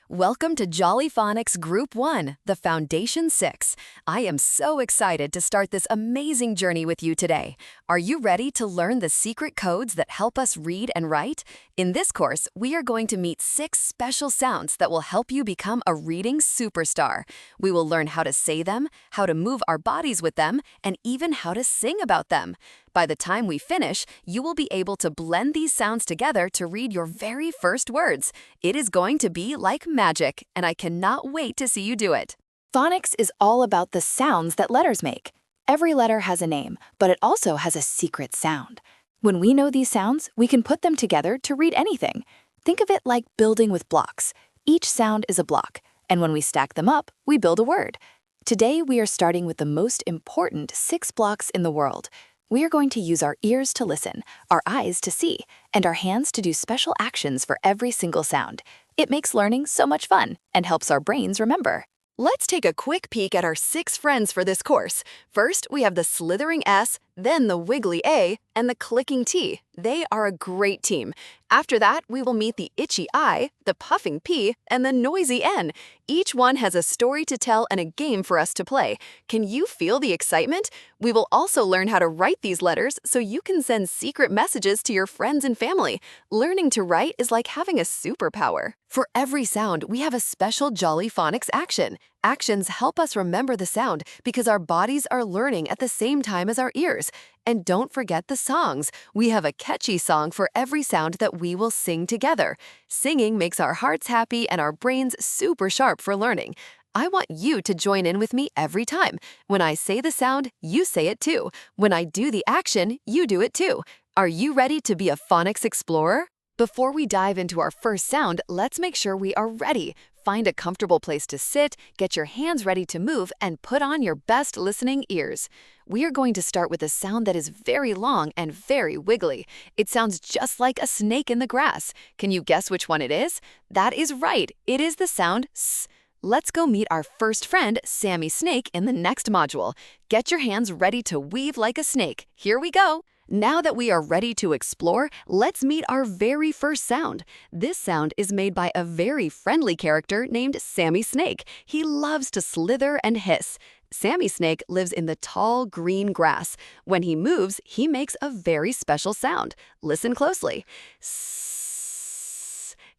Welcome to Jolly Phonics Group 1, the Foundation 6. I am so excited to start this amazing journey with you today. Are you ready to learn the secret codes that help us read and write? In this course, we are going to meet 6 special sounds that will help you become a reading superstar. We will learn how to say them, how to move our bodies with them, and even how to sing about them. By the time we finish, you will be able to blend these sounds together to read your very first words. It is going to be like magic, and I cannot wait to see you do it. Phonics is all about the sounds that letters make. Every letter has a name, but it also has a secret sound. When we know these sounds, we can put them together to read anything. Think of it like building with blocks. Each sound is a block, and when we stack them up, we build a word. Today, we are starting with the most important 6 blocks in the world. We are going to use our ears to listen, our eyes to see, and our hands to do special actions for every single sound. It makes learning so much fun and helps our brains remember. Let's take a quick peek at our 6 friends for this course. First, we have the slithering S, then the wiggly A, and the clicking T. They are a great team. After that, we will meet the itchy I, the puffing P, and the noisy N. Each one has a story to tell and a game for us to play. Can you feel the excitement? We will also learn how to write these letters so you can send secret messages to your friends and family. Learning to write is like having a superpower. For every sound, we have a special Jolly Phonics action. Actions help us remember the sound because our bodies are learning at the same time as our ears. And don't forget the songs. We have a catchy song for every sound that we will sing together. Singing makes our hearts happy and our brains super sharp for learning. I want you to join in with me every time. When I say the sound, you say it too. When I do the action, you do it too. Are you ready to be a phonics explorer? Before we dive into our first sound, let's make sure we are ready. Find a comfortable place to sit, get your hands ready to move, and put on your best listening ears. We are going to start with a sound that is very long and very wiggly. It sounds just like a snake in the grass. Can you guess which one it is? That is right. It is the sound S. Let's go meet our first friend, Sammy Snake, in the next module. Get your hands ready to weave like a snake. Here we go. Now that we are ready to explore, let's meet our very first sound. This sound is made by a very friendly character named Sammy Snake. He loves to slither and hiss. Sammy Snake lives in the tall, green grass. When he moves, he makes a very special sound. Listen closely.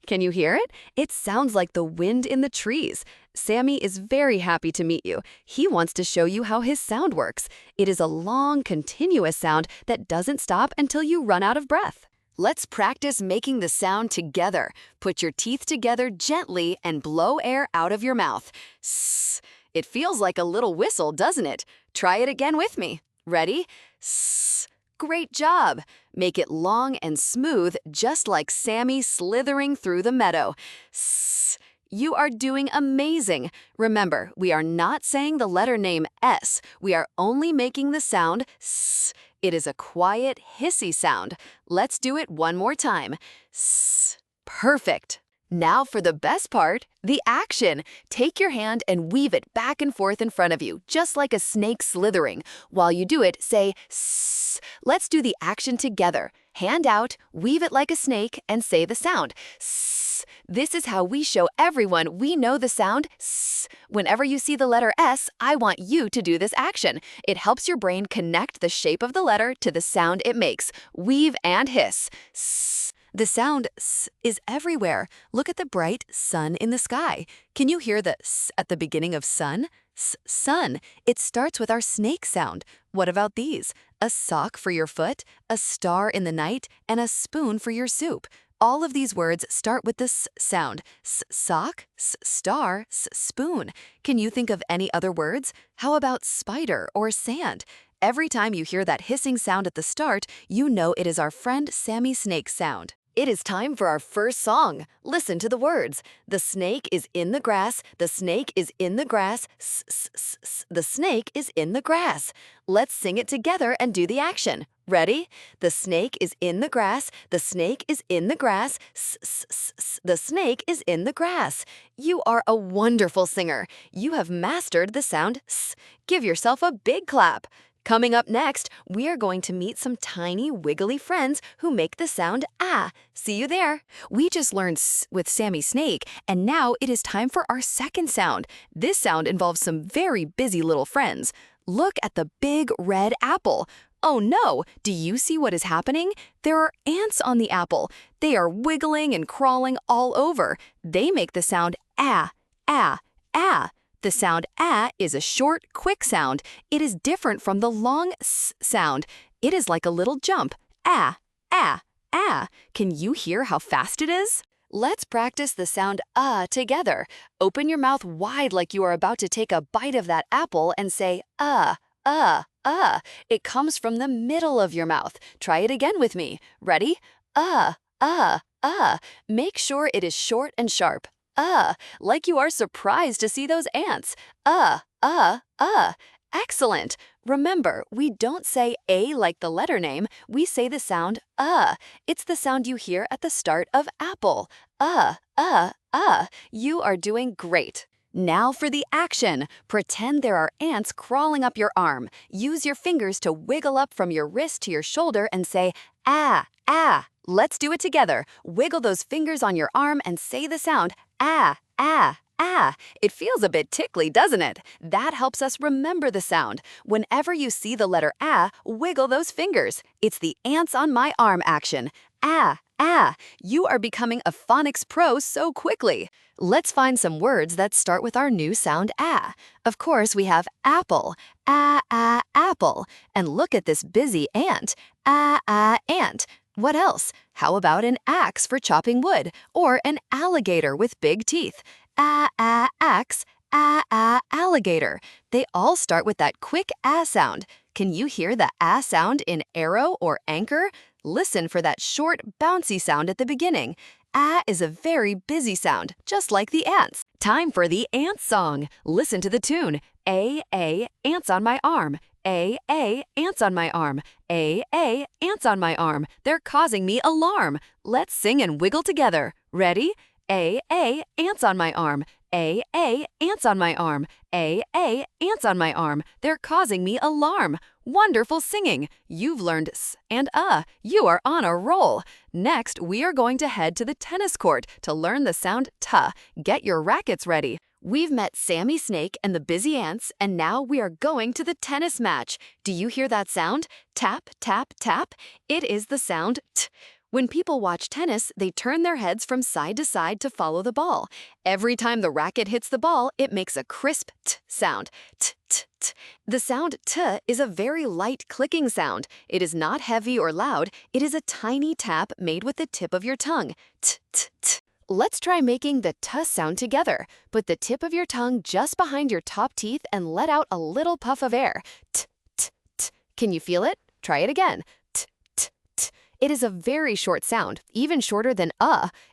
Can you hear it? It sounds like the wind in the trees. Sammy is very happy to meet you. He wants to show you how his sound works. It is a long, continuous sound that doesn't stop until you run out of breath. Let's practice making the sound together. Put your teeth together gently and blow air out of your mouth. Sss. It feels like a little whistle, doesn't it? Try it again with me. Ready? Sss. Great job! Make it long and smooth, just like Sammy slithering through the meadow. Sss. You are doing amazing. Remember, we are not saying the letter name S. We are only making the sound S. It is a quiet, hissy sound. Let's do it one more time. S. Perfect. Now for the best part, the action. Take your hand and weave it back and forth in front of you, just like a snake slithering. While you do it, say S. Let's do the action together. Hand out, weave it like a snake, and say the sound S. This is how we show everyone we know the sound S. Whenever you see the letter S, I want you to do this action. It helps your brain connect the shape of the letter to the sound it makes. Weave and hiss. S. The sound S is everywhere. Look at the bright sun in the sky. Can you hear the S at the beginning of sun? Sun. It starts with our snake sound. What about these? A sock for your foot, a star in the night, and a spoon for your soup. All of these words start with the S sound. Sock, star, spoon. Can you think of any other words? How about spider or sand? Every time you hear that hissing sound at the start, you know it is our friend Sammy Snake's sound. It is time for our first song. Listen to the words. The snake is in the grass. The snake is in the grass. The snake is in the grass. Let's sing it together and do the action. Ready? The snake is in the grass. The snake is in the grass. The snake is in the grass. You are a wonderful singer. You have mastered the sound S. Give yourself a big clap. Coming up next, we are going to meet some tiny wiggly friends who make the sound ah. See you there. We just learned s with Sammy Snake, and now it is time for our second sound. This sound involves some very busy little friends. Look at the big red apple. Oh no, do you see what is happening? There are ants on the apple. They are wiggling and crawling all over. They make the sound ah, ah, ah. The sound ah is a short, quick sound. It is different from the long s sound. It is like a little jump. Ah, ah, ah. Can you hear how fast it is? Let's practice the sound together. Open your mouth wide like you are about to take a bite of that apple and say It comes from the middle of your mouth. Try it again with me. Ready? Make sure it is short and sharp. Like you are surprised to see those ants. Excellent. Remember, we don't say A like the letter name, we say the sound It's the sound you hear at the start of apple. You are doing great. Now for the action. Pretend there are ants crawling up your arm. Use your fingers to wiggle up from your wrist to your shoulder and say, ah, ah. Let's do it together. Wiggle those fingers on your arm and say the sound, ah, ah, ah. It feels a bit tickly, doesn't it? That helps us remember the sound. Whenever you see the letter ah, wiggle those fingers. It's the ants on my arm action. Ah, ah. You are becoming a phonics pro so quickly. Let's find some words that start with our new sound ah. Of course, we have apple, apple. And look at this busy ant, ant. What else? How about an axe for chopping wood, or an alligator with big teeth? Axe, alligator. They all start with that quick sound. Can you hear the sound in arrow or anchor? Listen for that short, bouncy sound at the beginning. Is a very busy sound, just like the ants. Time for the ant song. Listen to the tune. Ants on my arm. Ants on my arm. Ants on my arm. They're causing me alarm. Let's sing and wiggle together. Ready? Ants on my arm. Ants on my arm. Ants on my arm. They're causing me alarm. Wonderful singing. You've learned s and You are on a roll. Next, we are going to head to the tennis court to learn the sound t. Get your rackets ready. We've met Sammy Snake and the busy ants, and now we are going to the tennis match. Do you hear that sound? Tap, tap, tap. It is the sound t. When people watch tennis, they turn their heads from side to side to follow the ball. Every time the racket hits the ball, it makes a crisp t sound. T, t, t. The sound t is a very light clicking sound. It is not heavy or loud. It is a tiny tap made with the tip of your tongue. T, t, t. Let's try making the t sound together. Put the tip of your tongue just behind your top teeth and let out a little puff of air. T, t, t. Can you feel it? Try it again. T, t, t. It is a very short sound, even shorter than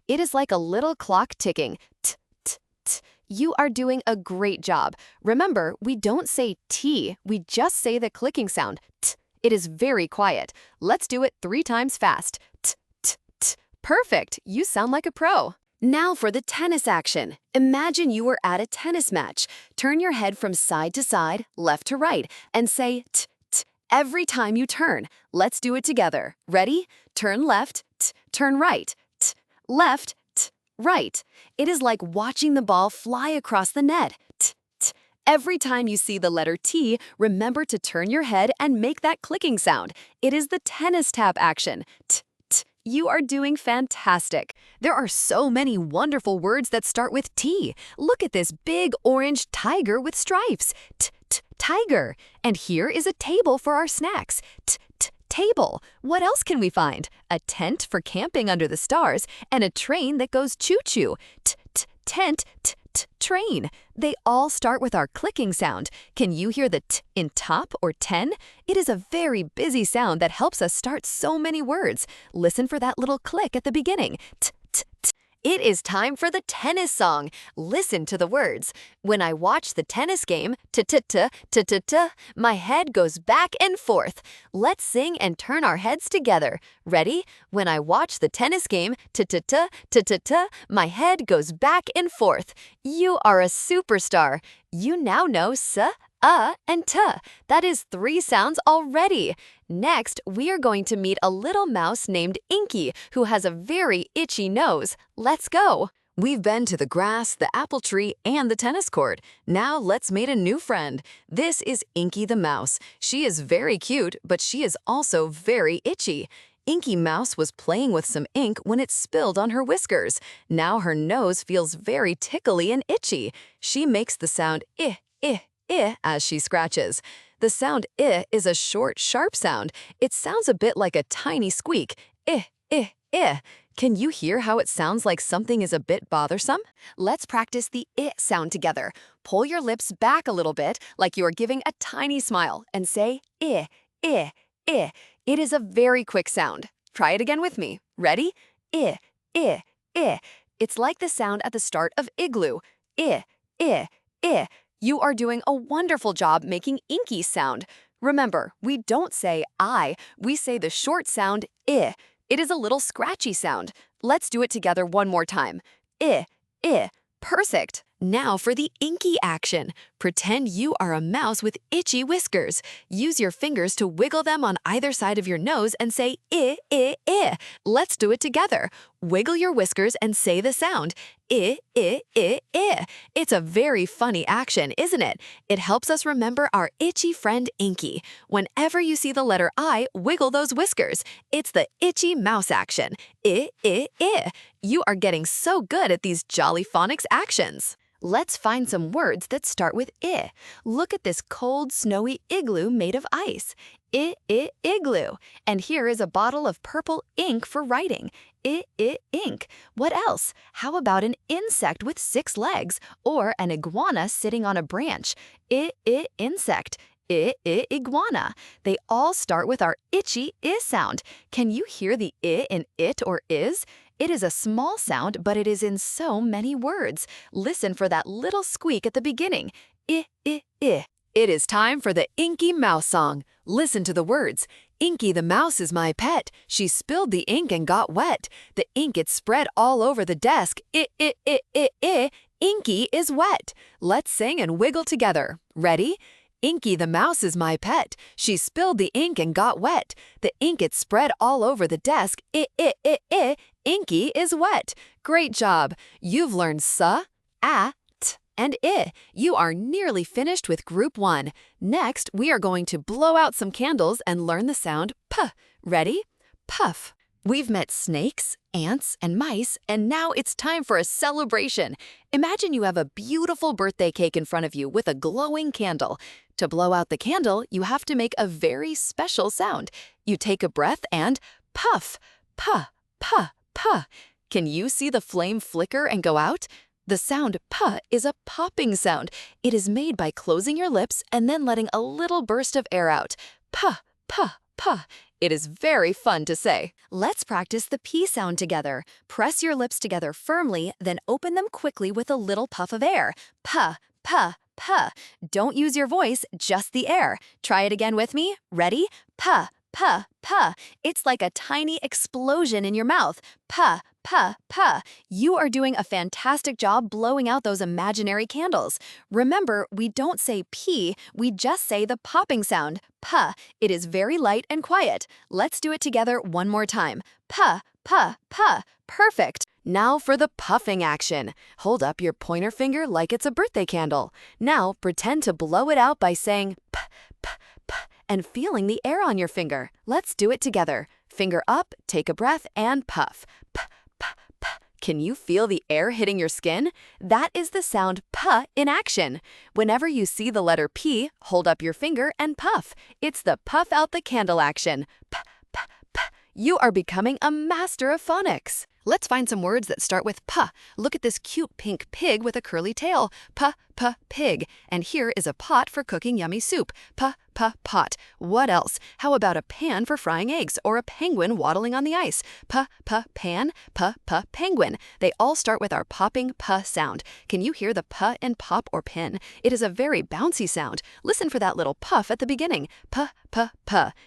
It is like a little clock ticking. T, t, t. You are doing a great job. Remember, we don't say T, we just say the clicking sound. T. It is very quiet. Let's do it 3 times fast. T, t, t. Perfect. You sound like a pro. Now for the tennis action. Imagine you were at a tennis match. Turn your head from side to side, left to right, and say t, t every time you turn. Let's do it together. Ready? Turn left, t, turn right, t, left, t, right. It is like watching the ball fly across the net. T, t. Every time you see the letter T, remember to turn your head and make that clicking sound. It is the tennis tap action. T, t. You are doing fantastic. There are so many wonderful words that start with T. Look at this big orange tiger with stripes. T, t, tiger. And here is a table for our snacks. T, t, table. What else can we find? A tent for camping under the stars and a train that goes choo-choo. T, t, tent, t, t, train. They all start with our clicking sound. Can you hear the t in top or 10? It is a very busy sound that helps us start so many words. Listen for that little click at the beginning. T, t, t. It is time for the tennis song. Listen to the words. When I watch the tennis game, t-t-t-t-t-t, my head goes back and forth. Let's sing and turn our heads together. Ready? When I watch the tennis game, t-t-t-t-t-t, my head goes back and forth. You are a superstar. You now know s, and t. That is 3 sounds already. Next, we are going to meet a little mouse named Inky, who has a very itchy nose. Let's go. We've been to the grass, the apple tree, and the tennis court. Now let's meet a new friend. This is Inky the mouse. She is very cute, but she is also very itchy. Inky Mouse was playing with some ink when it spilled on her whiskers. Now her nose feels very tickly and itchy. She makes the sound I as she scratches. The sound I is a short, sharp sound. It sounds a bit like a tiny squeak. I. Can you hear how it sounds like something is a bit bothersome? Let's practice the I sound together. Pull your lips back a little bit, like you are giving a tiny smile, and say I. It is a very quick sound. Try it again with me. Ready? I. It's like the sound at the start of igloo. I. You are doing a wonderful job making Inky sound. Remember, we don't say I, we say the short sound I. It is a little scratchy sound. Let's do it together one more time. I. Perfect. Now for the Inky action. Pretend you are a mouse with itchy whiskers. Use your fingers to wiggle them on either side of your nose and say I. Let's do it together. Wiggle your whiskers and say the sound I. It's a very funny action, isn't it? It helps us remember our itchy friend Inky. Whenever you see the letter I, wiggle those whiskers. It's the itchy mouse action. I. You are getting so good at these Jolly Phonics actions. Let's find some words that start with I. Look at this cold, snowy igloo made of ice. Igloo. And here is a bottle of purple ink for writing. Ink. What else? How about an insect with 6 legs or an iguana sitting on a branch? Insect. Iguana. They all start with our itchy I sound. Can you hear the I in it or is? It is a small sound, but it is in so many words. Listen for that little squeak at the beginning. I. It is time for the Inky Mouse song. Listen to the words. Inky the mouse is my pet. She spilled the ink and got wet. The ink it spread all over the desk. Inky is wet. Let's sing and wiggle together. Ready? Inky the mouse is my pet. She spilled the ink and got wet. The ink it spread all over the desk. Inky is wet. Great job. You've learned sa, t, and I. You are nearly finished with Group 1. Next, we are going to blow out some candles and learn the sound p. Ready? Puff. We've met snakes, ants, and mice, and now it's time for a celebration. Imagine you have a beautiful birthday cake in front of you with a glowing candle. To blow out the candle, you have to make a very special sound. You take a breath and puff, puh, puh, puh. Can you see the flame flicker and go out? The sound puh is a popping sound. It is made by closing your lips and then letting a little burst of air out. Puh, puh, puh. It is very fun to say. Let's practice the P sound together. Press your lips together firmly, then open them quickly with a little puff of air. Puh, puh, puh. Don't use your voice, just the air. Try it again with me. Ready? Puh, puh, puh. It's like a tiny explosion in your mouth. Puh, puh, puh. You are doing a fantastic job blowing out those imaginary candles. Remember, we don't say P, we just say the popping sound. Puh. It is very light and quiet. Let's do it together one more time. Puh, puh, puh. Perfect. Now for the puffing action. Hold up your pointer finger like it's a birthday candle. Now pretend to blow it out by saying p, p, p, and feeling the air on your finger. Let's do it together. Finger up, take a breath, and puff. P, p, p. Can you feel the air hitting your skin? That is the sound P in action. Whenever you see the letter P, hold up your finger and puff. It's the puff out the candle action. P, p, p. You are becoming a master of phonics. Let's find some words that start with P. Look at this cute pink pig with a curly tail. P, pig. And here is a pot for cooking yummy soup. P, pot. What else? How about a pan for frying eggs or a penguin waddling on the ice? P, pan. P, penguin. They all start with our popping P sound. Can you hear the P in pop or pin? It is a very bouncy sound. Listen for that little puff at the beginning. P.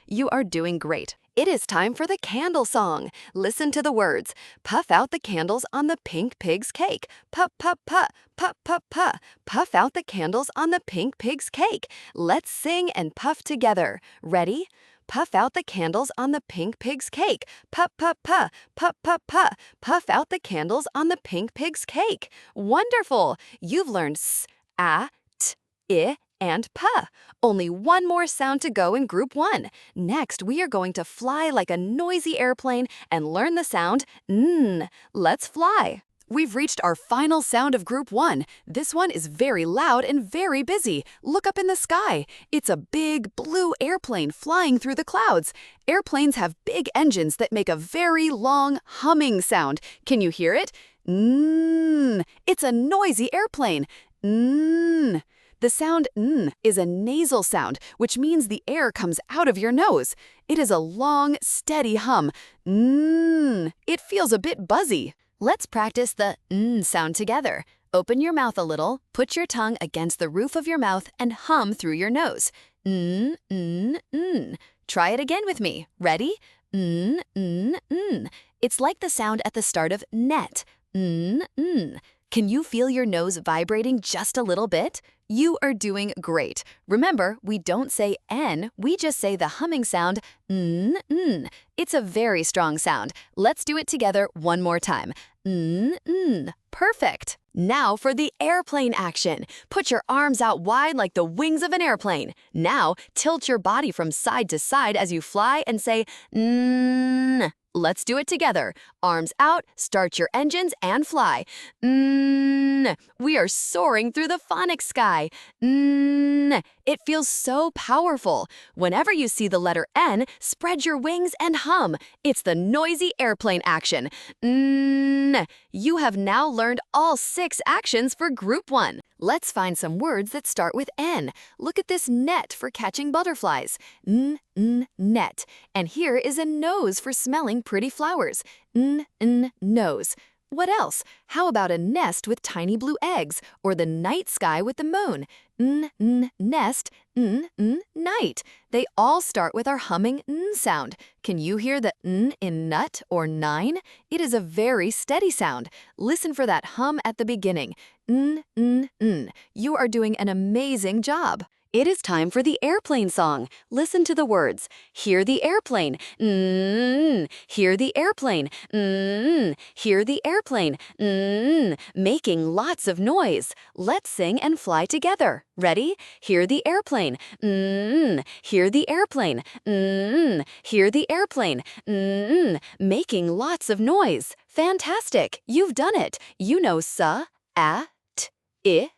You are doing great. It is time for the candle song. Listen to the words. Puff out the candles on the pink pig's cake. Puff, puff, puff, puff, puff, puff. Puff out the candles on the pink pig's cake. Let's sing and puff together. Ready? Puff out the candles on the pink pig's cake. Puff, puff, puff, puff, puff, puff. Puff out the candles on the pink pig's cake. Wonderful! You've learned s, a, t, I, and puh. Only one more sound to go in Group 1. Next, we are going to fly like a noisy airplane and learn the sound n. Let's fly. We've reached our final sound of Group 1. This one is very loud and very busy. Look up in the sky. It's a big blue airplane flying through the clouds. Airplanes have big engines that make a very long humming sound. Can you hear it? N. It's a noisy airplane. N. The sound n is a nasal sound, which means the air comes out of your nose. It is a long, steady hum. N. It feels a bit buzzy. Let's practice the n sound together. Open your mouth a little, put your tongue against the roof of your mouth, and hum through your nose. N, n, n. Try it again with me. Ready? N, n, n. It's like the sound at the start of net. N, n. Can you feel your nose vibrating just a little bit? You are doing great. Remember, we don't say N, we just say the humming sound n, n. It's a very strong sound. Let's do it together one more time. N, n. Perfect. Now for the airplane action. Put your arms out wide like the wings of an airplane. Now, tilt your body from side to side as you fly and say n. Let's do it together. Arms out, start your engines, and fly. N. We are soaring through the phonics sky. N. It feels so powerful. Whenever you see the letter N, spread your wings and hum. It's the noisy airplane action. N. You have now learned all 6 actions for Group 1. Let's find some words that start with N. Look at this net for catching butterflies. N, n, net. And here is a nose for smelling pretty flowers. N, n, nose. What else? How about a nest with tiny blue eggs, or the night sky with the moon? N, n, nest, n, n, night. They all start with our humming n sound. Can you hear the n in nut or 9? It is a very steady sound. Listen for that hum at the beginning. N, n, n. You are doing an amazing job. It is time for the airplane song. Listen to the words. Hear the airplane. Mm. Hear the airplane. Mm. Hear the airplane. Mm. Making lots of noise. Let's sing and fly together. Ready? Hear the airplane. Mm. Hear the airplane. Mm. Hear the airplane. Mm. Making lots of noise. Fantastic. You've done it. You know sa, a, t, I,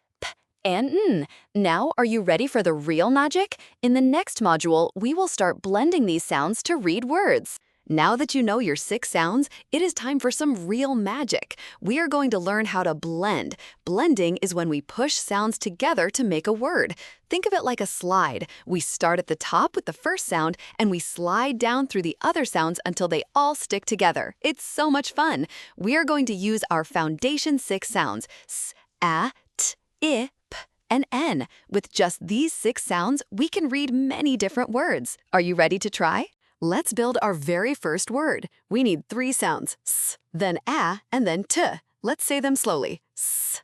and n. Now, are you ready for the real magic? In the next module, we will start blending these sounds to read words. Now that you know your 6 sounds, it is time for some real magic. We are going to learn how to blend. Blending is when we push sounds together to make a word. Think of it like a slide. We start at the top with the first sound, and we slide down through the other sounds until they all stick together. It's so much fun. We are going to use our foundation 6 sounds, s, a, t, I, and N. With just these 6 sounds, we can read many different words. Are you ready to try? Let's build our very first word. We need 3 sounds, s, then a, and then t. Let's say them slowly. S,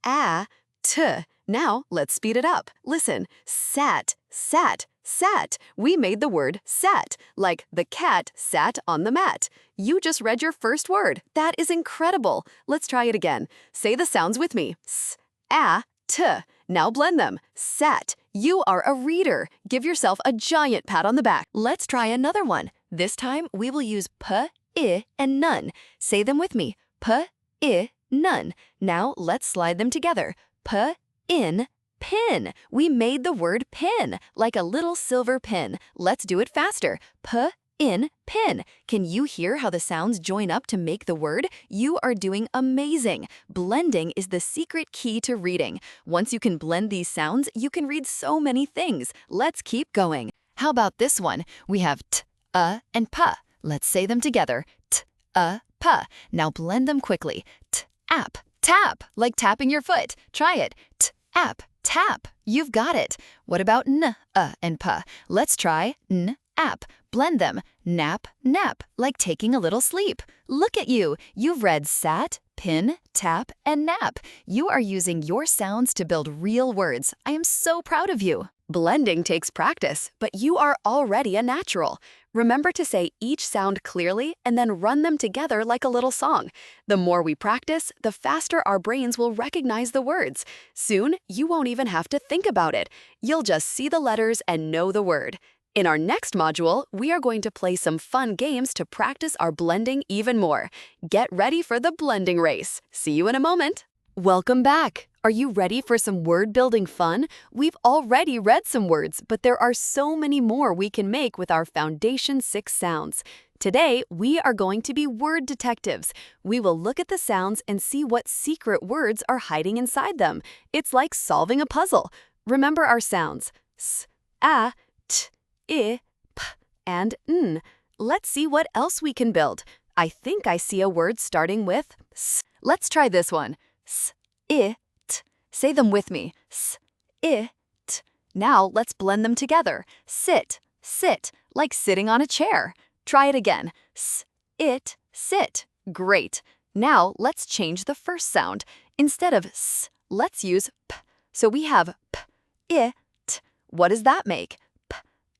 a, t. Now, let's speed it up. Listen, sat, sat, sat. We made the word sat, like the cat sat on the mat. You just read your first word. That is incredible. Let's try it again. Say the sounds with me. S, a, t. Now blend them. Sat. You are a reader. Give yourself a giant pat on the back. Let's try another one. This time, we will use p, I, and none. Say them with me. P, I, none. Now, let's slide them together. P, in, pin. We made the word pin, like a little silver pin. Let's do it faster. P, in, pin. Can you hear how the sounds join up to make the word? You are doing amazing. Blending is the secret key to reading. Once you can blend these sounds, you can read so many things. Let's keep going. How about this one? We have t, and p. Let's say them together. T, p. Now blend them quickly. T, ap, tap, like tapping your foot. Try it. T, ap, tap. You've got it. What about n, and p? Let's try n, ap. Blend them. Nap, nap, like taking a little sleep. Look at you. You've read sat, pin, tap, and nap. You are using your sounds to build real words. I am so proud of you. Blending takes practice, but you are already a natural. Remember to say each sound clearly and then run them together like a little song. The more we practice, the faster our brains will recognize the words. Soon, you won't even have to think about it. You'll just see the letters and know the word. In our next module, we are going to play some fun games to practice our blending even more. Get ready for the blending race. See you in a moment. Welcome back. Are you ready for some word-building fun? We've already read some words, but there are so many more we can make with our Foundation 6 sounds. Today, we are going to be word detectives. We will look at the sounds and see what secret words are hiding inside them. It's like solving a puzzle. Remember our sounds: s, a, t, I, p, and n. Let's see what else we can build. I think I see a word starting with s. Let's try this one. S, I, t. Say them with me. S, I, t. Now let's blend them together. Sit, sit, like sitting on a chair. Try it again. S, it, sit. Great. Now let's change the first sound. Instead of s, let's use p. So we have p, I, t. What does that make?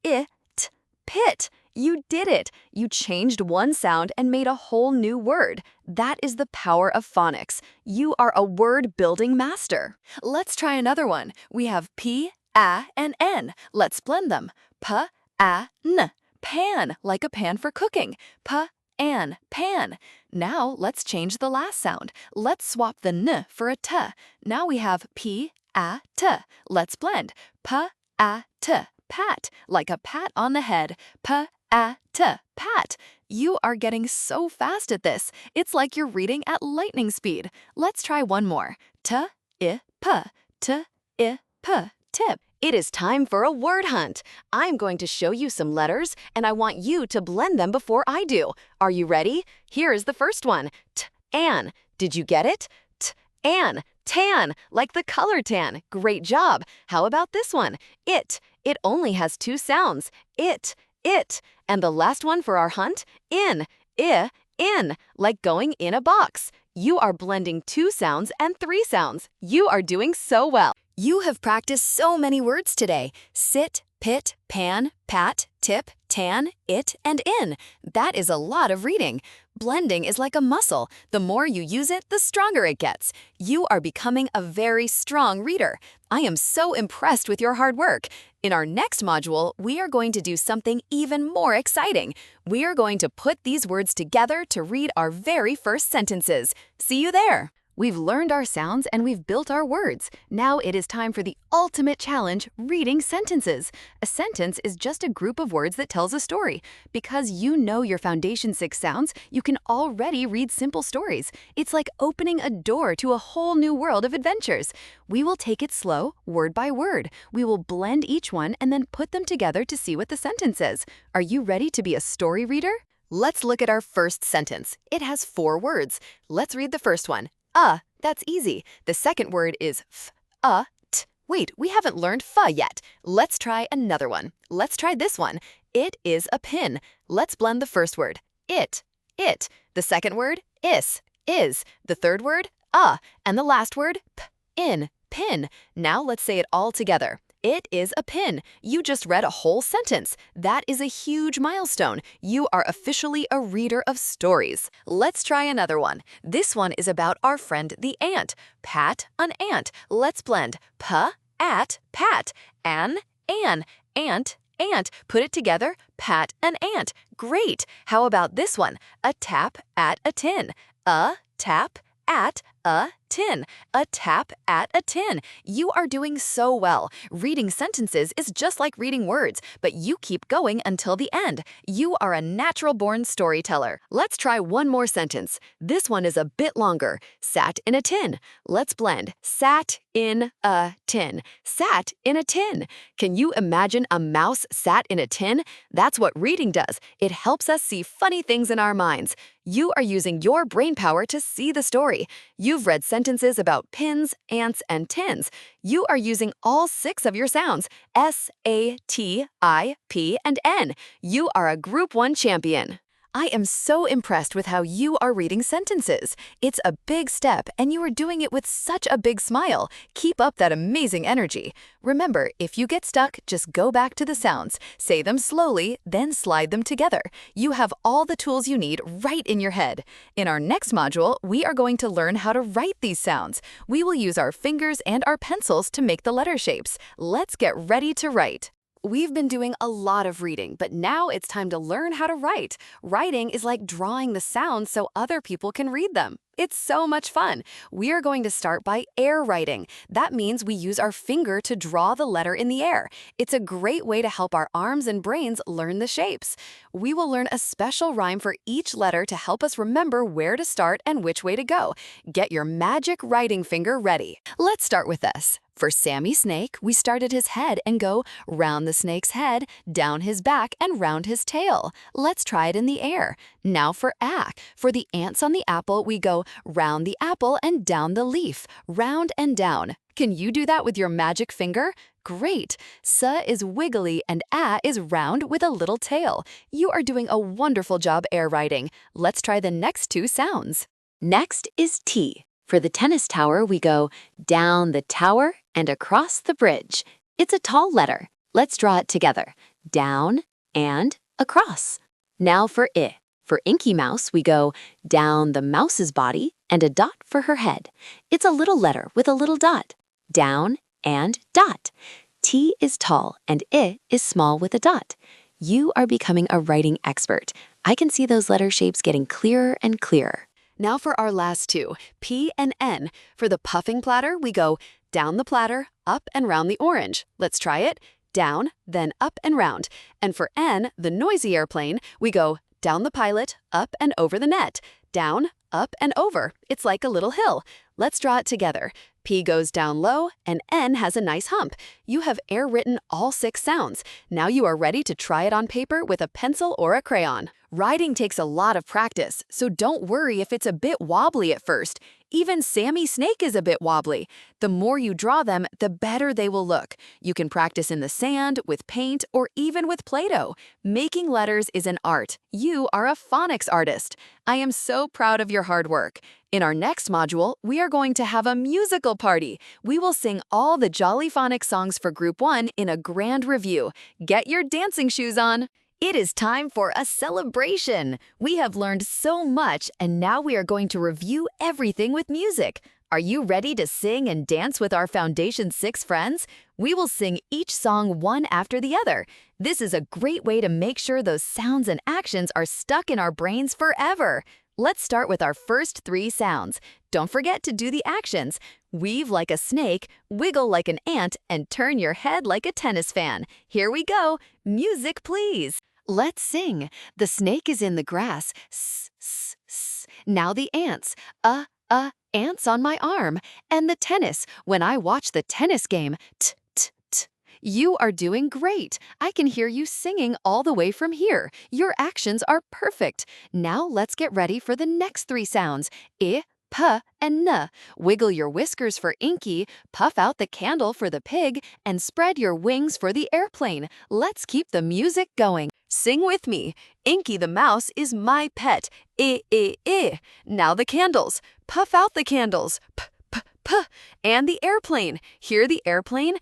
It, pit. You did it. You changed one sound and made a whole new word. That is the power of phonics. You are a word-building master. Let's try another one. We have p, a, and n. Let's blend them. P, a, n. Pan, like a pan for cooking. P, an, pan. Now let's change the last sound. Let's swap the n for a t. Now we have p, a, t. Let's blend. P, a, t. Pat, like a pat on the head. P, a, t, pat. You are getting so fast at this. It's like you're reading at lightning speed. Let's try one more. T, I, p. T, I, p. Tip. It is time for a word hunt. I'm going to show you some letters, and I want you to blend them before I do. Are you ready? Here is the first one. T-an. Did you get it? T-an. Tan, like the color tan. Great job. How about this one? It. It only has two sounds. It. And the last one for our hunt? In. In, like going in a box. You are blending two sounds and three sounds. You are doing so well. You have practiced so many words today. Sit, pit, pan, pat, tip, tan, it, and in. That is a lot of reading. Blending is like a muscle. The more you use it, the stronger it gets. You are becoming a very strong reader. I am so impressed with your hard work. In our next module, we are going to do something even more exciting. We are going to put these words together to read our very first sentences. See you there. We've learned our sounds and we've built our words. Now it is time for the ultimate challenge, reading sentences. A sentence is just a group of words that tells a story. Because you know your Foundation 6 sounds, you can already read simple stories. It's like opening a door to a whole new world of adventures. We will take it slow, word by word. We will blend each one and then put them together to see what the sentence is. Are you ready to be a story reader? Let's look at our first sentence. It has 4 words. Let's read the first one. That's easy. The second word is f, t. Wait, we haven't learned fa yet. Let's try another one. Let's try this one. It is a pin. Let's blend the first word. It. The second word, is. The third word, and the last word, p, pin. Now let's say it all together. It is a pin. You just read a whole sentence. That is a huge milestone. You are officially a reader of stories. Let's try another one. This one is about our friend the ant. Pat, an ant. Let's blend. P, at, pat. An, ant. Put it together. Pat, an ant. Great. How about this one? A tap at a tin. A tap at a tin. A tap at a tin. You are doing so well. Reading sentences is just like reading words, but you keep going until the end. You are a natural-born storyteller. Let's try one more sentence. This one is a bit longer. Sat in a tin. Let's blend. Sat in a tin. Sat in a tin. Can you imagine a mouse sat in a tin? That's what reading does. It helps us see funny things in our minds. You are using your brain power to see the story. You've read sentences sentences about pins, ants, and tins. You are using all 6 of your sounds, S, A, T, I, P, and N. You are a Group 1 champion. I am so impressed with how you are reading sentences. It's a big step, and you are doing it with such a big smile. Keep up that amazing energy. Remember, if you get stuck, just go back to the sounds. Say them slowly, then slide them together. You have all the tools you need right in your head. In our next module, we are going to learn how to write these sounds. We will use our fingers and our pencils to make the letter shapes. Let's get ready to write. We've been doing a lot of reading, but now it's time to learn how to write. Writing is like drawing the sounds so other people can read them. It's so much fun. We are going to start by air writing. That means we use our finger to draw the letter in the air. It's a great way to help our arms and brains learn the shapes. We will learn a special rhyme for each letter to help us remember where to start and which way to go. Get your magic writing finger ready. Let's start with this. For Sammy Snake, we start at his head and go round the snake's head, down his back, and round his tail. Let's try it in the air. Now for ack. For the ants on the apple, we go round the apple and down the leaf, round and down. Can you do that with your magic finger? Great! S is wiggly and A is round with a little tail. You are doing a wonderful job air writing. Let's try the next 2 sounds. Next is T. For the tennis tower, we go down the tower and across the bridge. It's a tall letter. Let's draw it together. Down and across. Now for I. For Inky Mouse, we go down the mouse's body and a dot for her head. It's a little letter with a little dot. Down and dot. T is tall and I is small with a dot. You are becoming a writing expert. I can see those letter shapes getting clearer and clearer. Now for our last 2, P and N. For the puffing platter, we go down the platter, up and round the orange. Let's try it. Down, then up and round. And for N, the noisy airplane, we go down the pilot, up and over the net. Down, up and over. It's like a little hill. Let's draw it together. P goes down low, and N has a nice hump. You have air-written all 6 sounds. Now you are ready to try it on paper with a pencil or a crayon. Writing takes a lot of practice, so don't worry if it's a bit wobbly at first. Even Sammy Snake is a bit wobbly. The more you draw them, the better they will look. You can practice in the sand, with paint, or even with Play-Doh. Making letters is an art. You are a phonics artist. I am so proud of your hard work. In our next module, we are going to have a musical party. We will sing all the Jolly Phonics songs for Group 1 in a grand review. Get your dancing shoes on. It is time for a celebration. We have learned so much, and now we are going to review everything with music. Are you ready to sing and dance with our Foundation 6 friends? We will sing each song one after the other. This is a great way to make sure those sounds and actions are stuck in our brains forever. Let's start with our first 3 sounds. Don't forget to do the actions. Weave like a snake, wiggle like an ant, and turn your head like a tennis fan. Here we go. Music, please. Let's sing. The snake is in the grass. S, s, s. Now the ants. Ants on my arm. And the tennis. When I watch the tennis game. T, t, t. You are doing great. I can hear you singing all the way from here. Your actions are perfect. Now let's get ready for the next 3 sounds. I, P, and N. Wiggle your whiskers for Inky, puff out the candle for the pig, and spread your wings for the airplane. Let's keep the music going. Sing with me. Inky the mouse is my pet. I. Now the candles. Puff out the candles. P. And the airplane. Hear the airplane?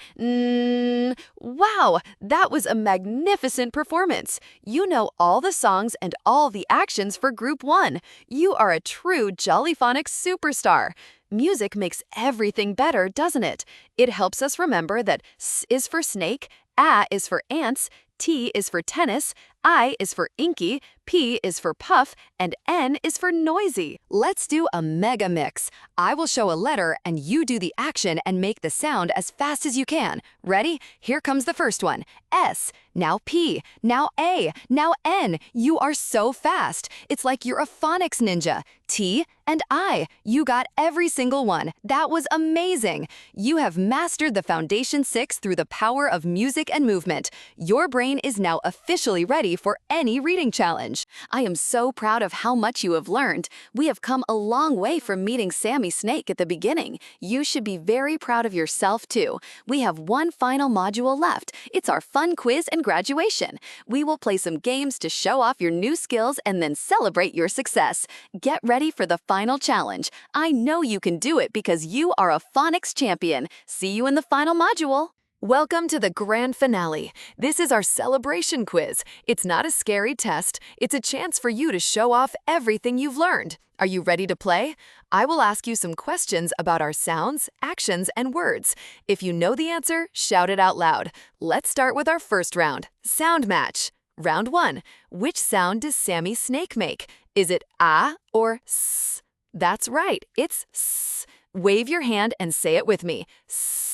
Wow, that was a magnificent performance. You know all the songs and all the actions for Group 1. You are a true Jolly Phonics superstar. Music makes everything better, doesn't it? It helps us remember that S is for snake, A is for ants, T is for tennis, I is for inky, P is for puff, and N is for noisy. Let's do a mega mix. I will show a letter and you do the action and make the sound as fast as you can. Ready? Here comes the first one. S, now P, now A, now N. You are so fast. It's like you're a phonics ninja. T and I. You got every single one. That was amazing. You have mastered the Foundation 6 through the power of music and movement. Your brain brain is now officially ready for any reading challenge. I am so proud of how much you have learned. We have come a long way from meeting Sammy Snake at the beginning. You should be very proud of yourself, too. We have one final module left. It's our fun quiz and graduation. We will play some games to show off your new skills and then celebrate your success. Get ready for the final challenge. I know you can do it because you are a phonics champion. See you in the final module. Welcome to the grand finale. This is our celebration quiz. It's not a scary test. It's a chance for you to show off everything you've learned. Are you ready to play? I will ask you some questions about our sounds, actions, and words. If you know the answer, shout it out loud. Let's start with our first round, sound match. Round 1. Which sound does Sammy Snake make? Is it ah or s? That's right, it's s. Wave your hand and say it with me. S.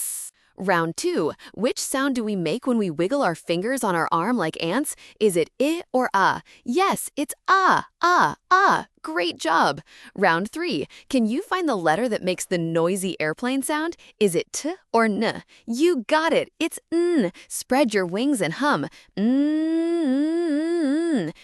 Round 2. Which sound do we make when we wiggle our fingers on our arm like ants? Is it I or ah? Yes, it's ah, ah, ah. Great job. Round 3. Can you find the letter that makes the noisy airplane sound? Is it t or n? You got it. It's n. Spread your wings and hum. Mm.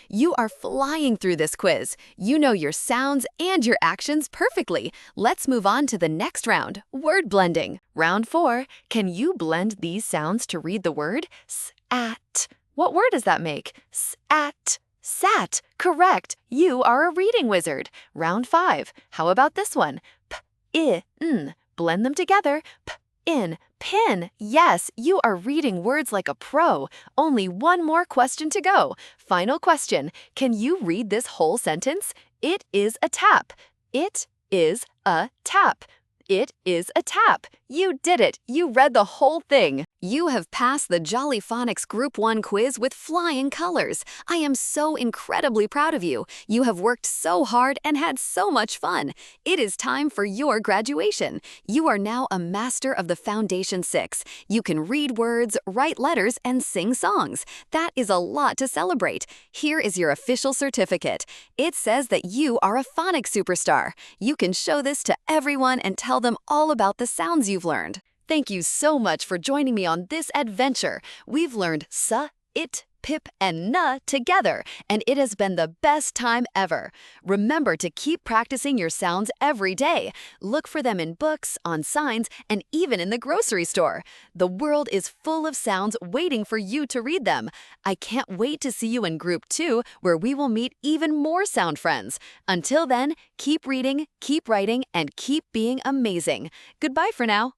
You are flying through this quiz. You know your sounds and your actions perfectly. Let's move on to the next round, word blending. Round 4. Can you blend these sounds to read the word s-at? What word does that make? S-at. Sat. Correct. You are a reading wizard. Round 5. How about this one? P-I-N. Blend them together. P-in. Pin. Yes, you are reading words like a pro. Only one more question to go. Final question. Can you read this whole sentence? It is a tap. It is a tap. It is a tap. You did it. You read the whole thing. You have passed the Jolly Phonics Group 1 quiz with flying colors. I am so incredibly proud of you. You have worked so hard and had so much fun. It is time for your graduation. You are now a master of the Foundation 6. You can read words, write letters, and sing songs. That is a lot to celebrate. Here is your official certificate. It says that you are a phonics superstar. You can show this to everyone and tell them all about the sounds you've learned. Thank you so much for joining me on this adventure. We've learned sa, it, pip, and na together, and it has been the best time ever. Remember to keep practicing your sounds every day. Look for them in books, on signs, and even in the grocery store. The world is full of sounds waiting for you to read them. I can't wait to see you in Group 2, where we will meet even more sound friends. Until then, keep reading, keep writing, and keep being amazing. Goodbye for now.